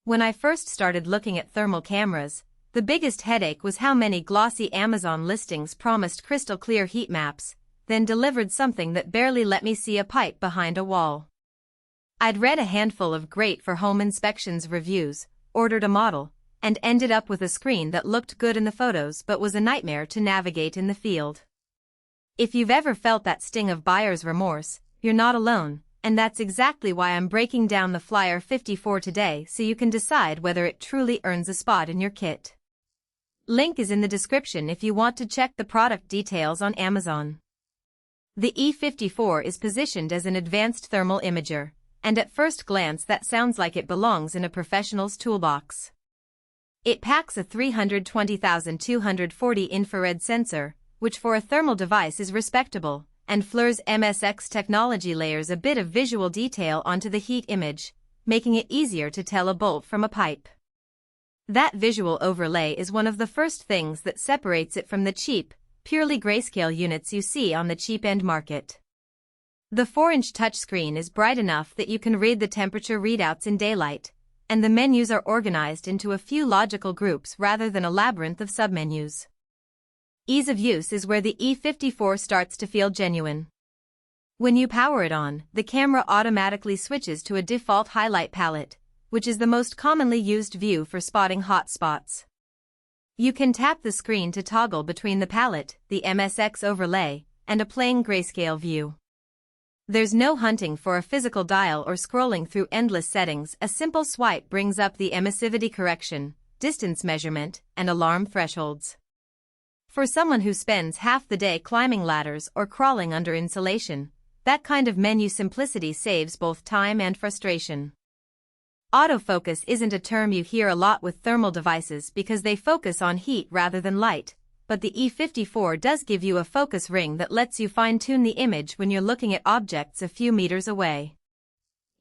When I first started looking at thermal cameras, the biggest headache was how many glossy Amazon listings promised crystal clear heat maps, then delivered something that barely let me see a pipe behind a wall. I'd read a handful of great for home inspections reviews, ordered a model, and ended up with a screen that looked good in the photos but was a nightmare to navigate in the field. If you've ever felt that sting of buyer's remorse, you're not alone, and that's exactly why I'm breaking down the Flir E54 today so you can decide whether it truly earns a spot in your kit. Link is in the description if you want to check the product details on Amazon. The E54 is positioned as an advanced thermal imager, and at first glance that sounds like it belongs in a professional's toolbox. It packs a 320,240 infrared sensor, which for a thermal device is respectable, and Flir's MSX technology layers a bit of visual detail onto the heat image, making it easier to tell a bolt from a pipe. That visual overlay is one of the first things that separates it from the cheap, purely grayscale units you see on the cheap-end market. The 4-inch touchscreen is bright enough that you can read the temperature readouts in daylight, and the menus are organized into a few logical groups rather than a labyrinth of submenus. Ease of use is where the E54 starts to feel genuine. When you power it on, the camera automatically switches to a default highlight palette, which is the most commonly used view for spotting hot spots. You can tap the screen to toggle between the palette, the MSX overlay, and a plain grayscale view. There's no hunting for a physical dial or scrolling through endless settings. A simple swipe brings up the emissivity correction, distance measurement, and alarm thresholds. For someone who spends half the day climbing ladders or crawling under insulation, that kind of menu simplicity saves both time and frustration. Autofocus isn't a term you hear a lot with thermal devices because they focus on heat rather than light, but the E54 does give you a focus ring that lets you fine-tune the image when you're looking at objects a few meters away.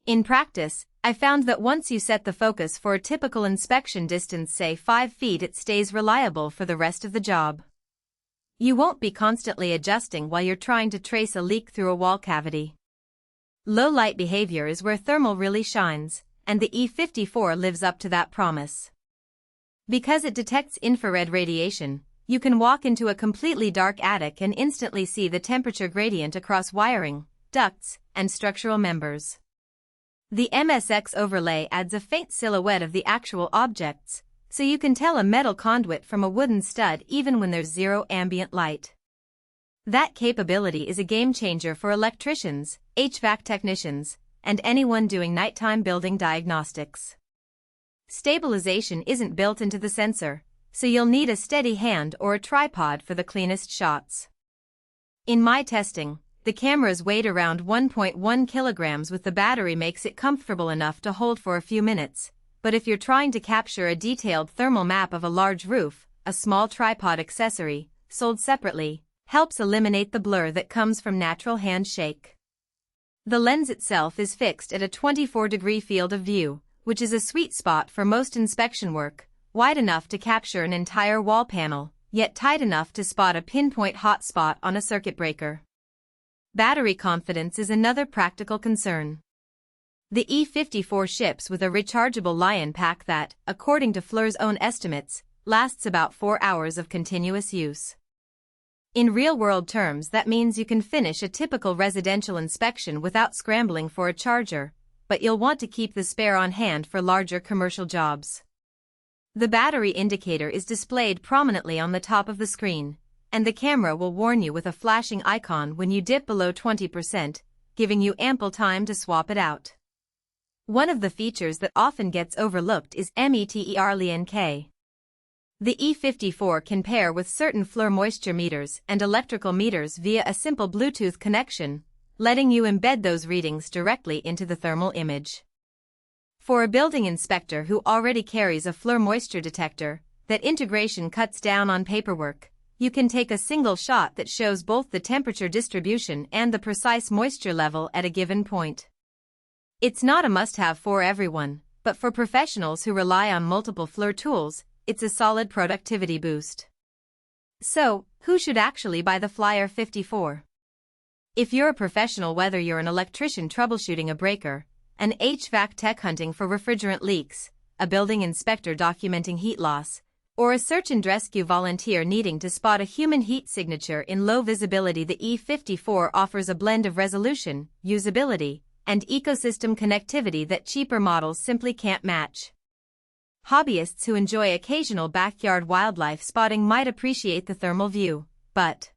In practice, I found that once you set the focus for a typical inspection distance, say 5 feet, it stays reliable for the rest of the job. You won't be constantly adjusting while you're trying to trace a leak through a wall cavity. Low light behavior is where thermal really shines, and the E54 lives up to that promise. Because it detects infrared radiation, you can walk into a completely dark attic and instantly see the temperature gradient across wiring, ducts, and structural members. The MSX overlay adds a faint silhouette of the actual objects, so you can tell a metal conduit from a wooden stud even when there's zero ambient light. That capability is a game changer for electricians, HVAC technicians, and anyone doing nighttime building diagnostics. Stabilization isn't built into the sensor, so you'll need a steady hand or a tripod for the cleanest shots. In my testing, the cameras weighed around 1.1 kilograms with the battery makes it comfortable enough to hold for a few minutes, but if you're trying to capture a detailed thermal map of a large roof, a small tripod accessory, sold separately, helps eliminate the blur that comes from natural hand shake. The lens itself is fixed at a 24-degree field of view, which is a sweet spot for most inspection work, wide enough to capture an entire wall panel, yet tight enough to spot a pinpoint hot spot on a circuit breaker. Battery confidence is another practical concern. The E54 ships with a rechargeable Lion pack that, according to Flir's own estimates, lasts about 4 hours of continuous use. In real-world terms, that means you can finish a typical residential inspection without scrambling for a charger, but you'll want to keep the spare on hand for larger commercial jobs. The battery indicator is displayed prominently on the top of the screen, and the camera will warn you with a flashing icon when you dip below 20%, giving you ample time to swap it out. One of the features that often gets overlooked is METERLiNK. The E54 can pair with certain Flir moisture meters and electrical meters via a simple Bluetooth connection, letting you embed those readings directly into the thermal image. For a building inspector who already carries a Flir moisture detector, that integration cuts down on paperwork. You can take a single shot that shows both the temperature distribution and the precise moisture level at a given point. It's not a must-have for everyone, but for professionals who rely on multiple Flir tools, it's a solid productivity boost. So, who should actually buy the Flir E54? If you're a professional, whether you're an electrician troubleshooting a breaker, an HVAC tech hunting for refrigerant leaks, a building inspector documenting heat loss, or a search and rescue volunteer needing to spot a human heat signature in low visibility. The E54 offers a blend of resolution, usability, and ecosystem connectivity that cheaper models simply can't match. Hobbyists who enjoy occasional backyard wildlife spotting might appreciate the thermal view, but